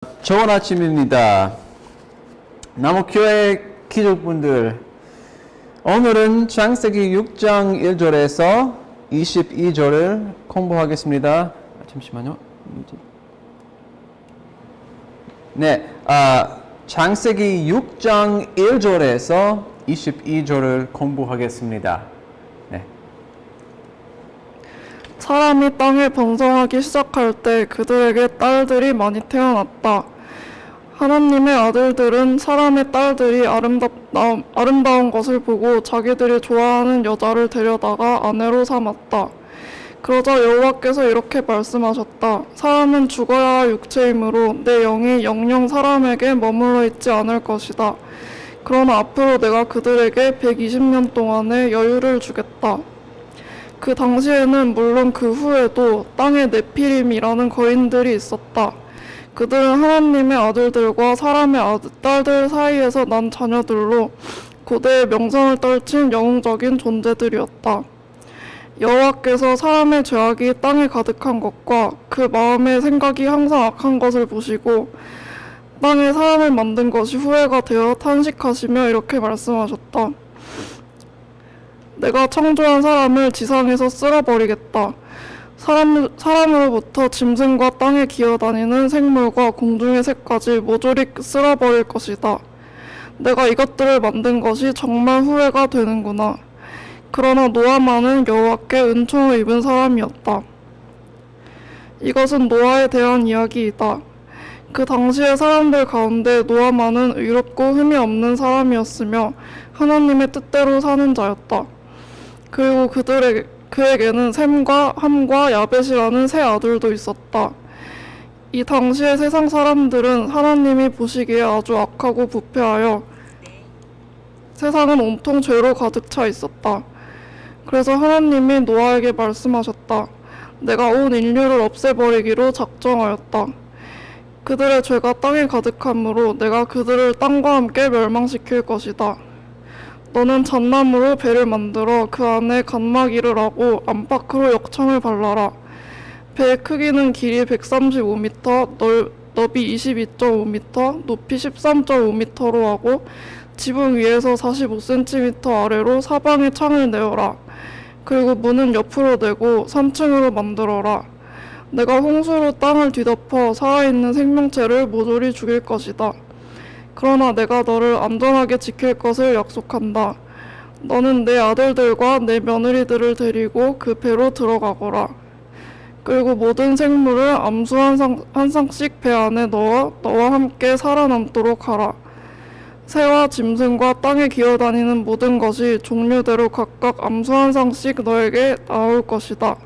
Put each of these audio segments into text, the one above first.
좋은 아침입니다. 남옥교회 기족분들, 오늘은 창세기 6장 1절에서 22절을 공부하겠습니다. 잠시만요. 네, 창세기 6장 1절에서 22절을 공부하겠습니다. 네. 사람이 땅을 번성하기 시작할 때 그들에게 딸들이 많이 태어났다. 하나님의 아들들은 사람의 딸들이 아름다운 것을 보고 자기들이 좋아하는 여자를 데려다가 아내로 삼았다. 그러자 여호와께서 이렇게 말씀하셨다. 사람은 죽어야 할 육체이므로 내 영이 영영 사람에게 머물러 있지 않을 것이다. 그러나 앞으로 내가 그들에게 120년 동안의 여유를 주겠다. 그 당시에는 물론 그 후에도 땅에 네피림이라는 거인들이 있었다. 그들은 하나님의 아들들과 사람의 딸들 사이에서 난 자녀들로 고대의 명성을 떨친 영웅적인 존재들이었다. 여호와께서 사람의 죄악이 땅에 가득한 것과 그 마음의 생각이 항상 악한 것을 보시고 땅에 사람을 만든 것이 후회가 되어 탄식하시며 이렇게 말씀하셨다. 내가 창조한 사람을 지상에서 쓸어버리겠다. 사람으로부터 짐승과 땅에 기어다니는 생물과 공중의 새까지 모조리 쓸어버릴 것이다. 내가 이것들을 만든 것이 정말 후회가 되는구나. 그러나 노아만은 여호와께 은총을 입은 사람이었다. 이것은 노아에 대한 이야기이다. 그 당시의 사람들 가운데 노아만은 의롭고 흠이 없는 사람이었으며 하나님의 뜻대로 사는 자였다. 그리고 그에게는 셈과 함과 야벳이라는 세 아들도 있었다. 이 당시의 세상 사람들은 하나님이 보시기에 아주 악하고 부패하여 세상은 온통 죄로 가득 차 있었다. 그래서 하나님이 노아에게 말씀하셨다. 내가 온 인류를 없애버리기로 작정하였다. 그들의 죄가 땅에 가득하므로 내가 그들을 땅과 함께 멸망시킬 것이다. 너는 잣나무로 배를 만들어 그 안에 갓막이를 하고 안팎으로 역청을 발라라. 배의 크기는 길이 135m, 너비 22.5m, 높이 13.5m로 하고 지붕 위에서 45cm 아래로 사방에 창을 내어라. 그리고 문은 옆으로 내고 3층으로 만들어라. 내가 홍수로 땅을 뒤덮어 살아있는 생명체를 모조리 죽일 것이다. 그러나 내가 너를 안전하게 지킬 것을 약속한다. 너는 내 아들들과 내 며느리들을 데리고 그 배로 들어가거라. 그리고 모든 생물을 암수 한 쌍씩 배 안에 넣어 너와 함께 살아남도록 하라. 새와 짐승과 땅에 기어다니는 모든 것이 종류대로 각각 암수 한 쌍씩 너에게 나올 것이다.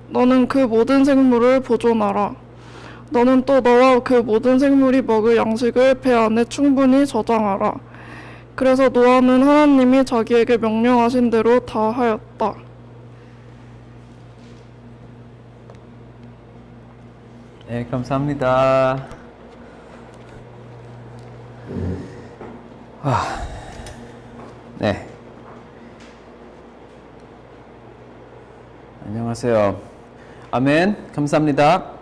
너는 그 모든 생물을 보존하라. 너는 또 너와 그 모든 생물이 먹을 양식을 배 안에 충분히 저장하라. 그래서 노아는 하나님이 자기에게 명령하신 대로 다 하였다. 네, 감사합니다. 네. 안녕하세요. 아멘. 감사합니다.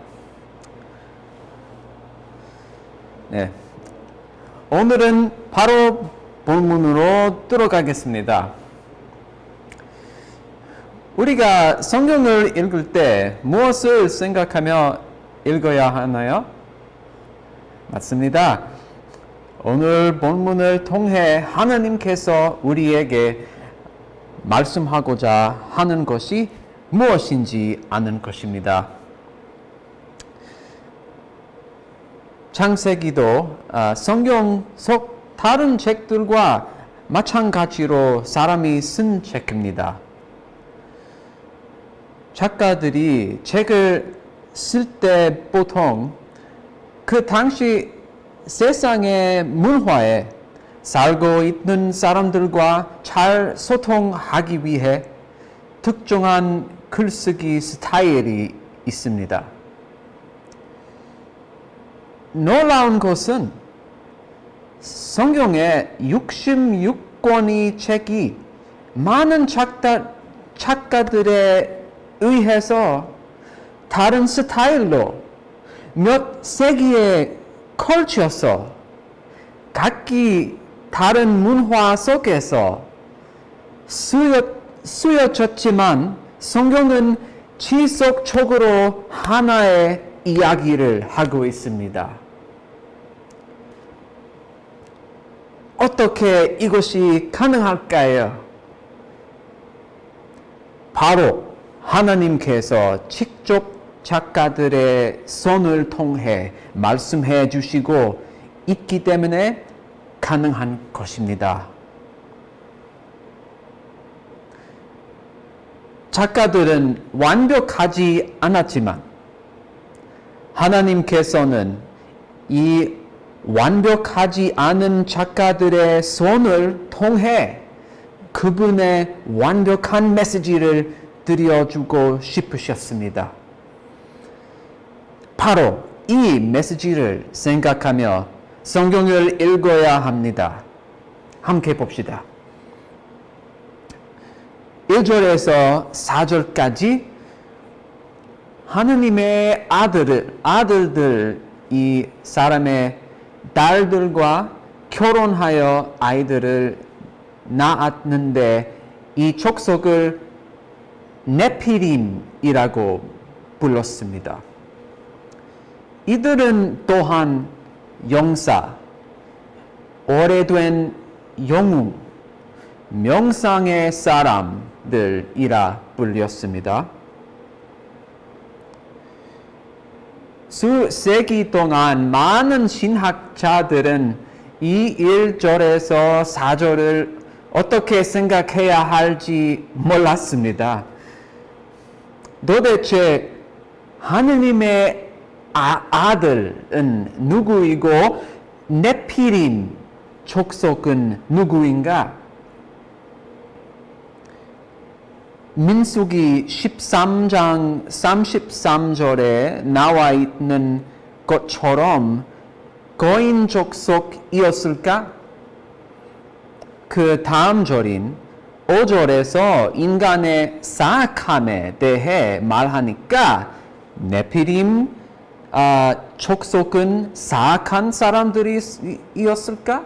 네. 오늘은 바로 본문으로 들어가겠습니다. 우리가 성경을 읽을 때 무엇을 생각하며 읽어야 하나요? 맞습니다. 오늘 본문을 통해 하나님께서 우리에게 말씀하고자 하는 것이 무엇인지 아는 것입니다. 창세기도 성경 속 다른 책들과 마찬가지로 사람이 쓴 책입니다. 작가들이 책을 쓸 때 보통 그 당시 세상의 문화에 살고 있는 사람들과 잘 소통하기 위해 특정한 글쓰기 스타일이 있습니다. 놀라운 것은 성경의 66권의 책이 많은 작가들에 의해서 다른 스타일로 몇 세기에 컬처서 각기 다른 문화 속에서 쓰여졌지만 성경은 지속적으로 하나의 이야기를 하고 있습니다. 어떻게 이것이 가능할까요? 바로 하나님께서 직접 작가들의 손을 통해 말씀해 주시고 있기 때문에 가능한 것입니다. 작가들은 완벽하지 않았지만 하나님께서는 이 완벽하지 않은 작가들의 손을 통해 그분의 완벽한 메시지를 들려주고 싶으셨습니다. 바로 이 메시지를 생각하며 성경을 읽어야 합니다. 함께 봅시다. 1절에서 4절까지 하느님의 아들들, 이 사람의 딸들과 결혼하여 아이들을 낳았는데 이 족속을 네피림이라고 불렀습니다. 이들은 또한 영사, 오래된 영웅, 명상의 사람들이라 불렸습니다. 수세기 동안 많은 신학자들은 이 1절에서 4절을 어떻게 생각해야 할지 몰랐습니다. 도대체 하느님의 아들은 누구이고 네피림 족속은 누구인가? 민수기 13장 33절에 나와 있는 것처럼 거인 족속이었을까? 그 다음 절인 5절에서 인간의 사악함에 대해 말하니까 네피림 족속은 사악한 사람들이었을까?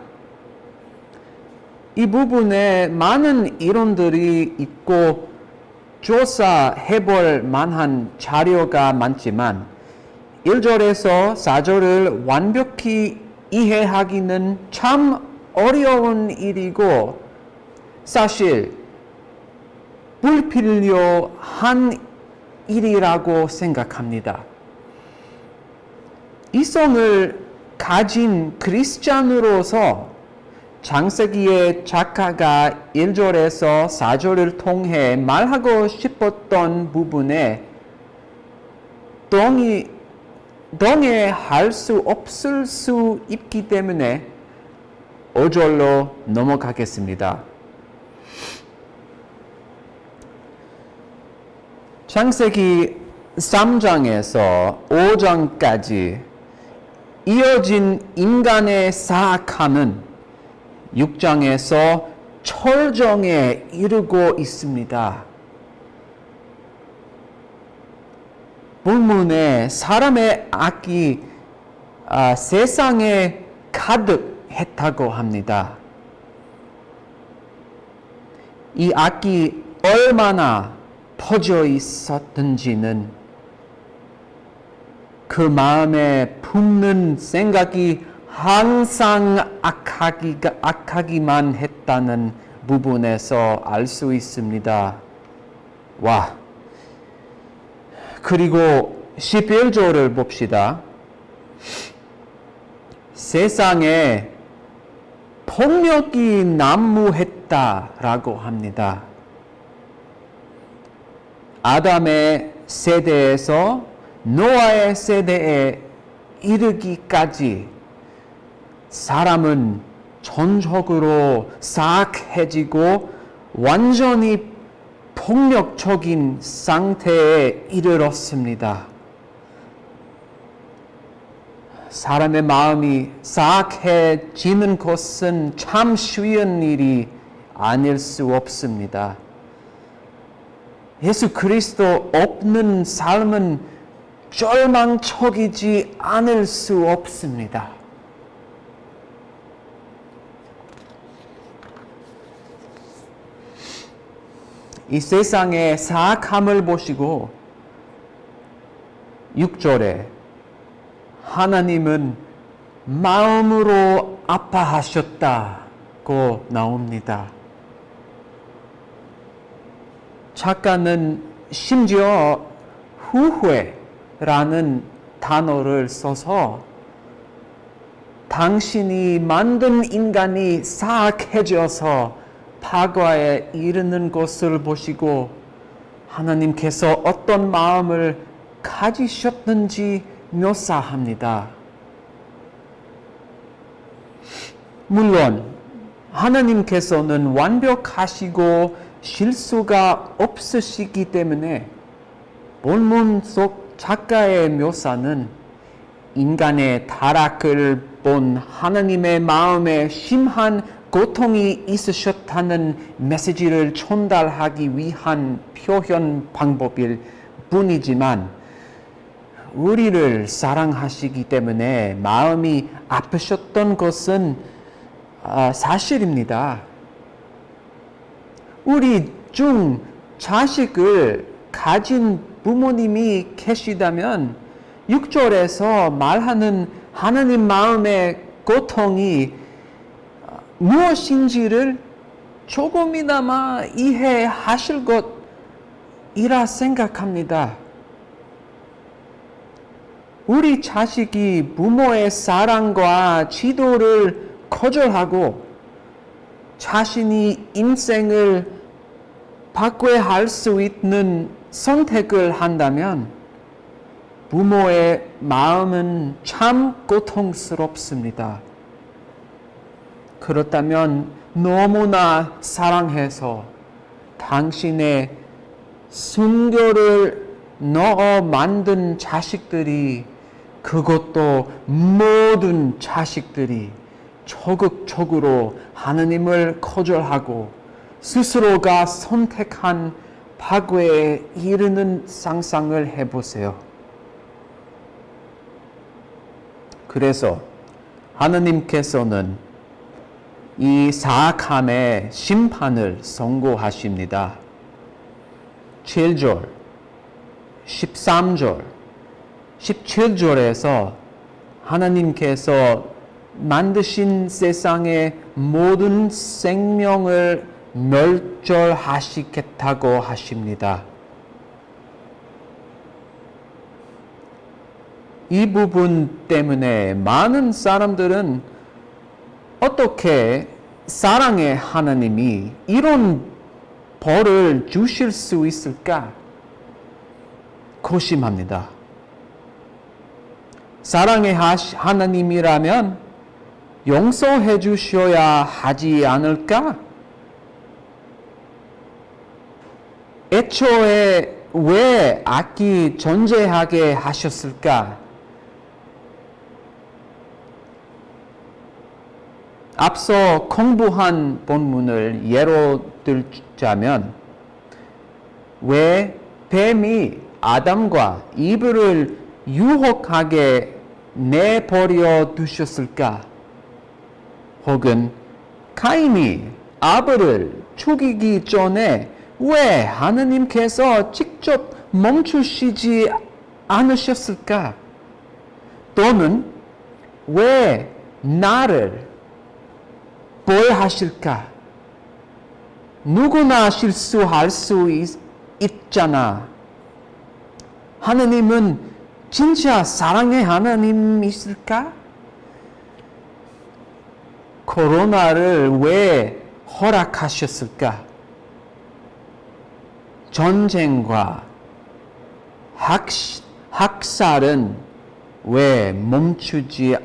이 부분에 많은 이론들이 있고 조사해볼 만한 자료가 많지만 1절에서 4절을 완벽히 이해하기는 참 어려운 일이고 사실 불필요한 일이라고 생각합니다. 이성을 가진 크리스찬으로서 창세기의 작가가 1절에서 4절을 통해 말하고 싶었던 부분에 동의할 수 없을 수 있기 때문에 5절로 넘어가겠습니다. 창세기 3장에서 5장까지 이어진 인간의 사악함은 6장에서 철정에 이르고 있습니다. 본문에 사람의 악이 세상에 가득했다고 합니다. 이 악이 얼마나 퍼져 있었던지는 그 마음에 품는 생각이 항상 악하기만 했다는 부분에서 알 수 있습니다. 와. 그리고 11절을 봅시다. 세상에 폭력이 난무했다라고 합니다. 아담의 세대에서 노아의 세대에 이르기까지 사람은 전적으로 사악해지고 완전히 폭력적인 상태에 이르렀습니다. 사람의 마음이 사악해지는 것은 참 쉬운 일이 아닐 수 없습니다. 예수 그리스도 없는 삶은 절망적이지 않을 수 없습니다. 이 세상의 사악함을 보시고 6절에 하나님은 마음으로 아파하셨다고 나옵니다. 작가는 심지어 후회라는 단어를 써서 당신이 만든 인간이 사악해져서 파과에 이르는 것을 보시고 하나님께서 어떤 마음을 가지셨는지 묘사합니다. 물론 하나님께서는 완벽하시고 실수가 없으시기 때문에 본문 속 작가의 묘사는 인간의 타락을 본 하나님의 마음에 심한 고통이 있으셨다는 메시지를 전달하기 위한 표현 방법일 뿐이지만 우리를 사랑하시기 때문에 마음이 아프셨던 것은 사실입니다. 우리 중 자식을 가진 부모님이 계시다면 6절에서 말하는 하나님 마음의 고통이 무엇인지를 조금이나마 이해하실 것이라 생각합니다. 우리 자식이 부모의 사랑과 지도를 거절하고 자신이 인생을 바꿔야 할 수 있는 선택을 한다면 부모의 마음은 참 고통스럽습니다. 그렇다면 너무나 사랑해서 당신의 순교를 넣어 만든 자식들이 그것도 모든 자식들이 적극적으로 하나님을 거절하고 스스로가 선택한 파괴에 이르는 상상을 해보세요. 그래서 하나님께서는 이 사악함의 심판을 선고하십니다. 7절, 13절, 17절에서 하나님께서 만드신 세상의 모든 생명을 멸절하시겠다고 하십니다. 이 부분 때문에 많은 사람들은 어떻게 사랑의 하나님이 이런 벌을 주실 수 있을까 고심합니다. 사랑의 하나님이라면 용서해 주셔야 하지 않을까? 애초에 왜 악이 존재하게 하셨을까? 앞서 공부한 본문을 예로 들자면 왜 뱀이 아담과 이브를 유혹하게 내버려 두셨을까? 혹은 카인이 아벨을 죽이기 전에 왜 하나님께서 직접 멈추시지 않으셨을까? 또는 왜 나를 벌하실까? 누구나 실수할 수 있잖아. 하나님은 진짜 사랑의 하나님이실까? 코로나를 왜 허락하셨을까? 전쟁과 학살은 왜 멈추지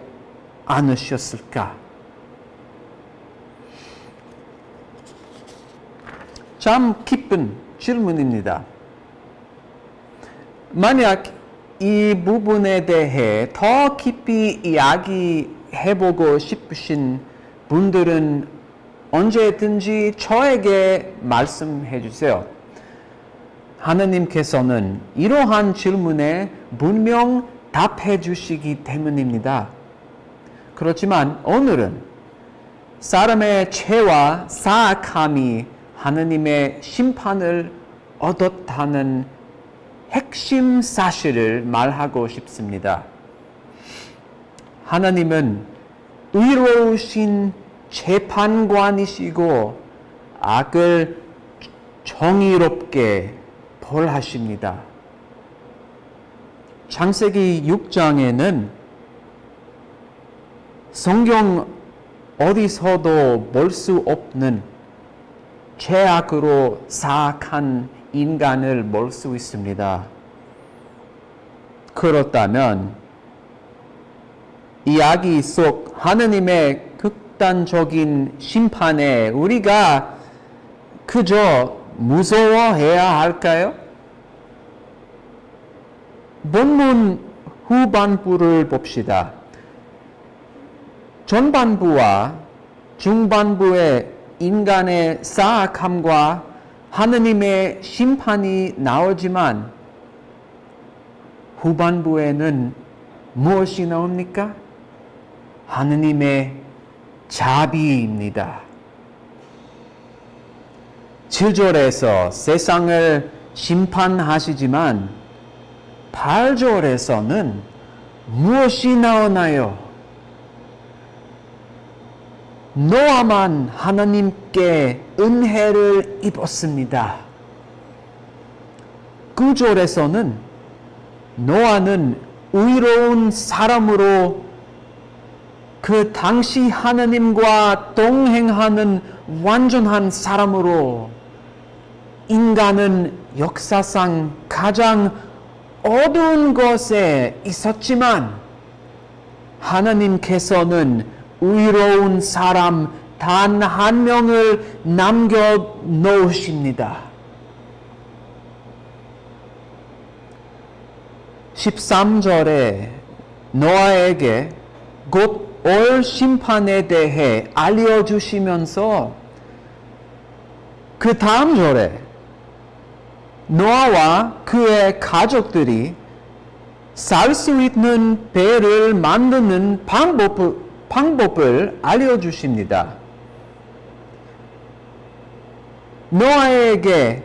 않으셨을까? 참 깊은 질문입니다. 만약 이 부분에 대해 더 깊이 이야기해보고 싶으신 분들은 언제든지 저에게 말씀해 주세요. 하나님께서는 이러한 질문에 분명 답해 주시기 때문입니다. 그렇지만 오늘은 사람의 죄와 사악함이 하느님의 심판을 얻었다는 핵심 사실을 말하고 싶습니다. 하나님은 의로우신 재판관이시고 악을 정의롭게 벌하십니다. 창세기 6장에는 성경 어디서도 볼 수 없는 죄악으로 사악한 인간을 볼 수 있습니다. 그렇다면 이야기 속 하느님의 극단적인 심판에 우리가 그저 무서워해야 할까요? 본문 후반부를 봅시다. 전반부와 중반부의 인간의 사악함과 하느님의 심판이 나오지만 후반부에는 무엇이 나옵니까? 하느님의 자비입니다. 7절에서 세상을 심판하시지만 8절에서는 무엇이 나오나요? 노아만 하나님께 은혜를 입었습니다. 9절에서는 노아는 의로운 사람으로 그 당시 하나님과 동행하는 완전한 사람으로 인간은 역사상 가장 어두운 곳에 있었지만 하나님께서는 의로운 사람 단 한 명을 남겨 놓으십니다. 13절에 노아에게 곧 올 심판에 대해 알려주시면서 그 다음 절에 노아와 그의 가족들이 살 수 있는 배를 만드는 방법을 알려주십니다. 노아에게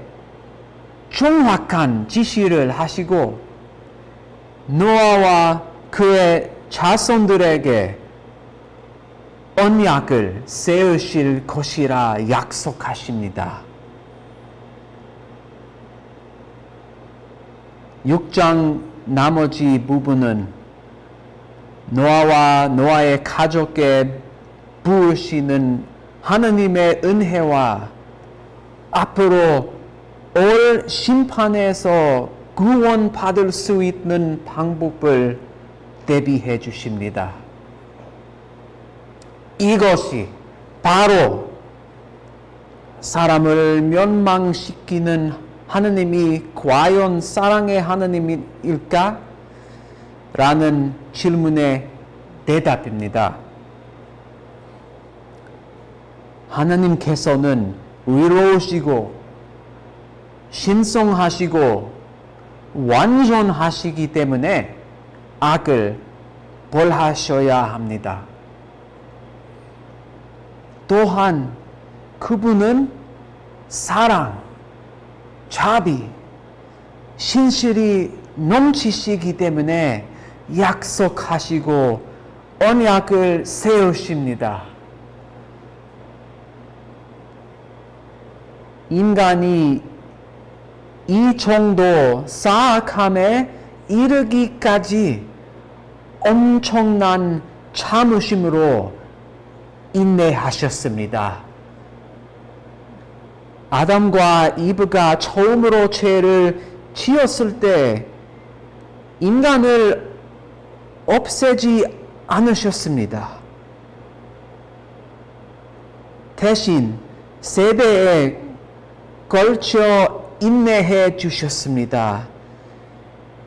정확한 지시를 하시고 노아와 그의 자손들에게 언약을 세우실 것이라 약속하십니다. 6장 나머지 부분은 노아와 노아의 가족에 부으시는 하느님의 은혜와 앞으로 올 심판에서 구원받을 수 있는 방법을 대비해 주십니다. 이것이 바로 사람을 멸망시키는 하느님이 과연 사랑의 하느님일까? 라는 질문의 대답입니다. 하나님께서는 의로우시고 신성하시고 완전하시기 때문에 악을 벌하셔야 합니다. 또한 그분은 사랑, 자비, 신실이 넘치시기 때문에 약속하시고 언약을 세우십니다. 인간이 이 정도 사악함에 이르기까지 엄청난 참으심으로 인내하셨습니다. 아담과 이브가 처음으로 죄를 지었을 때 인간을 없애지 않으셨습니다. 대신 세배에 걸쳐 인내해 주셨습니다.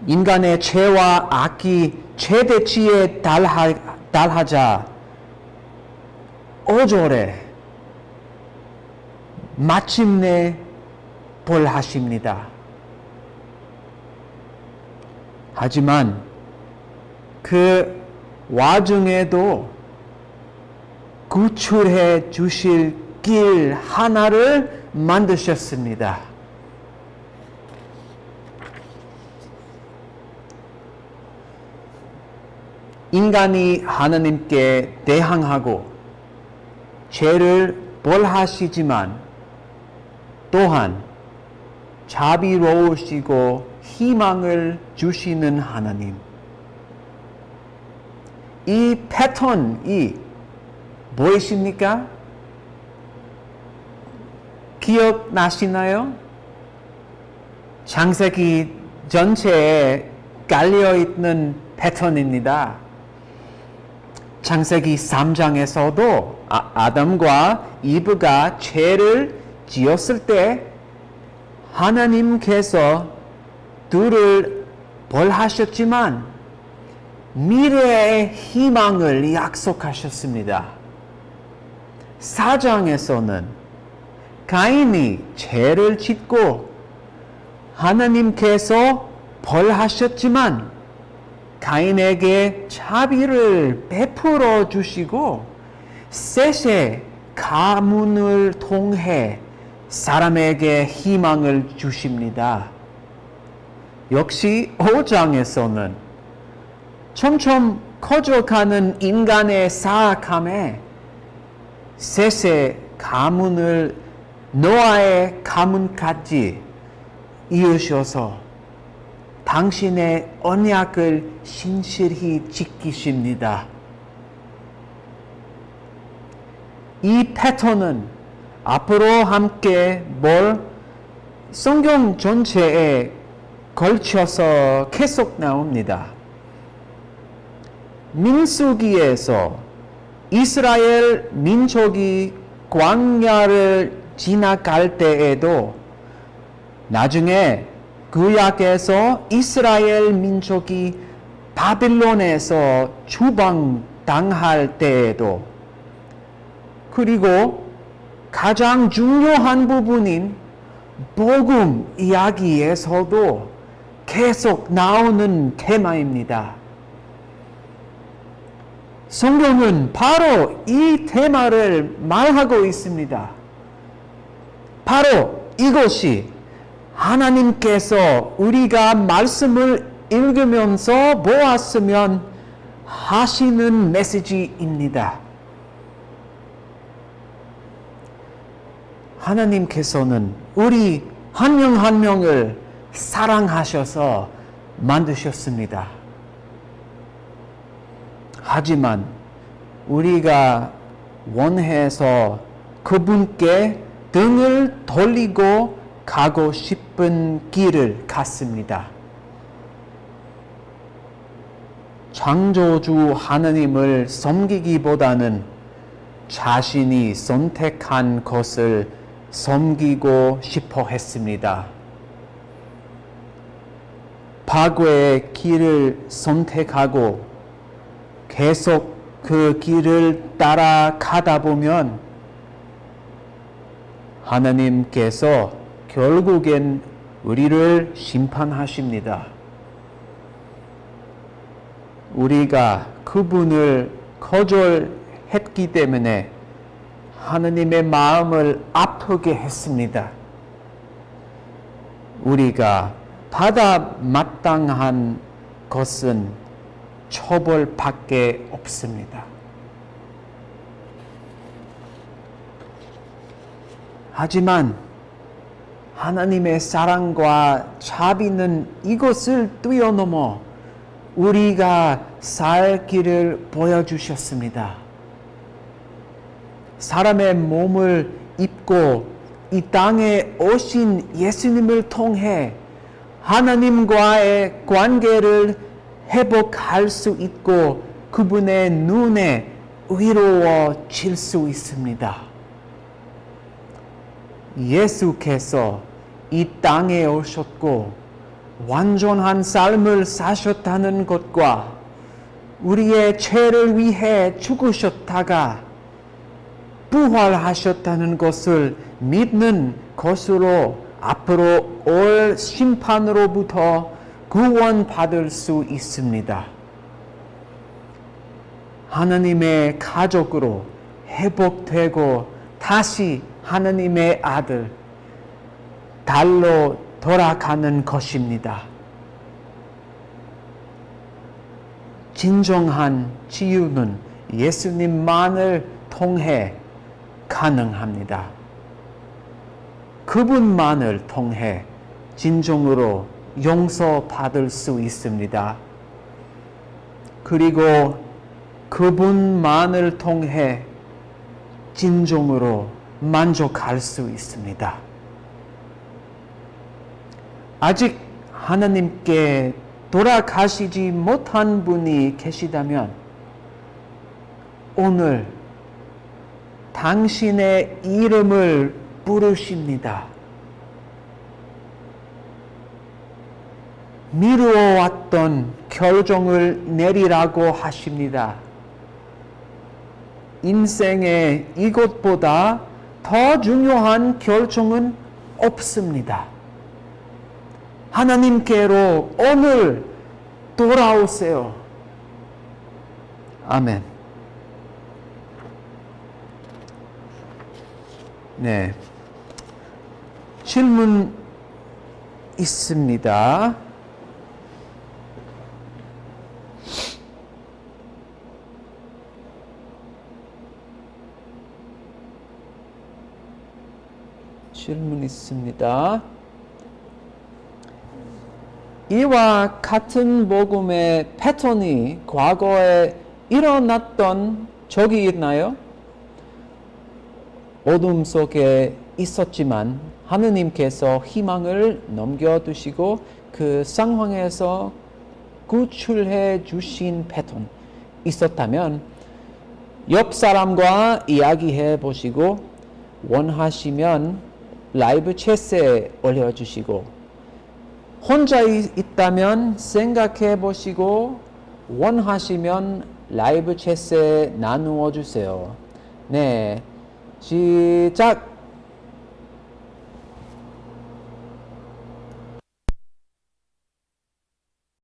인간의 죄와 악이 최대치에 달하자 5절에 마침내 벌하십니다. 하지만 그 와중에도 구출해 주실 길 하나를 만드셨습니다. 인간이 하나님께 대항하고 죄를 벌하시지만 또한 자비로우시고 희망을 주시는 하나님. 이 패턴이 무엇입니까? 기억나시나요? 창세기 전체에 깔려있는 패턴입니다. 창세기 3장에서도 아담과 이브가 죄를 지었을 때 하나님께서 둘을 벌하셨지만 미래의 희망을 약속하셨습니다. 4장에서는 가인이 죄를 짓고 하나님께서 벌하셨지만 가인에게 자비를 베풀어 주시고 셋의 가문을 통해 사람에게 희망을 주십니다. 역시 5장에서는 점점 커져가는 인간의 사악함에 셋의 가문을 노아의 가문까지 이으셔서 당신의 언약을 신실히 지키십니다. 이 패턴은 앞으로 함께 성경 전체에 걸쳐서 계속 나옵니다. 민수기에서 이스라엘 민족이 광야를 지나갈 때에도 나중에 구약에서 이스라엘 민족이 바빌론에서 추방당할 때에도 그리고 가장 중요한 부분인 복음 이야기에서도 계속 나오는 테마입니다. 성경은 바로 이 테마를 말하고 있습니다. 바로 이것이 하나님께서 우리가 말씀을 읽으면서 보았으면 하시는 메시지입니다. 하나님께서는 우리 한 명 한 명을 사랑하셔서 만드셨습니다. 하지만 우리가 원해서 그분께 등을 돌리고 가고 싶은 길을 갔습니다. 창조주 하나님을 섬기기보다는 자신이 선택한 것을 섬기고 싶어 했습니다. 파괴의 길을 선택하고 계속 그 길을 따라가다 보면 하나님께서 결국엔 우리를 심판하십니다. 우리가 그분을 거절했기 때문에 하나님의 마음을 아프게 했습니다. 우리가 받아 마땅한 것은 처벌밖에 없습니다. 하지만 하나님의 사랑과 자비는 이것을 뛰어넘어 우리가 살 길을 보여주셨습니다. 사람의 몸을 입고 이 땅에 오신 예수님을 통해 하나님과의 관계를 회복할 수 있고 그분의 눈에 의로워질 수 있습니다. 예수께서 이 땅에 오셨고 완전한 삶을 사셨다는 것과 우리의 죄를 위해 죽으셨다가 부활하셨다는 것을 믿는 것으로 앞으로 올 심판으로부터 구원받을 수 있습니다. 하나님의 가족으로 회복되고 다시 하나님의 아들, 달로 돌아가는 것입니다. 진정한 치유는 예수님만을 통해 가능합니다. 그분만을 통해 진정으로 용서받을 수 있습니다. 그리고 그분만을 통해 진정으로 만족할 수 있습니다. 아직 하나님께 돌아가시지 못한 분이 계시다면 오늘 당신의 이름을 부르십니다. 미루어왔던 결정을 내리라고 하십니다. 인생에 이것보다 더 중요한 결정은 없습니다. 하나님께로 오늘 돌아오세요. 아멘. 네. 질문 있습니다. 질문 있습니다. 이와 같은 복음의 패턴이 과거에 일어났던 적이 있나요? 어둠 속에 있었지만 하느님께서 희망을 넘겨두시고 그 상황에서 구출해 주신 패턴 있었다면 옆 사람과 이야기해 보시고 원하시면 라이브 챗에 올려주시고 혼자 있다면 생각해 보시고 원하시면 라이브 챗에 나누어 주세요. 네, 시작!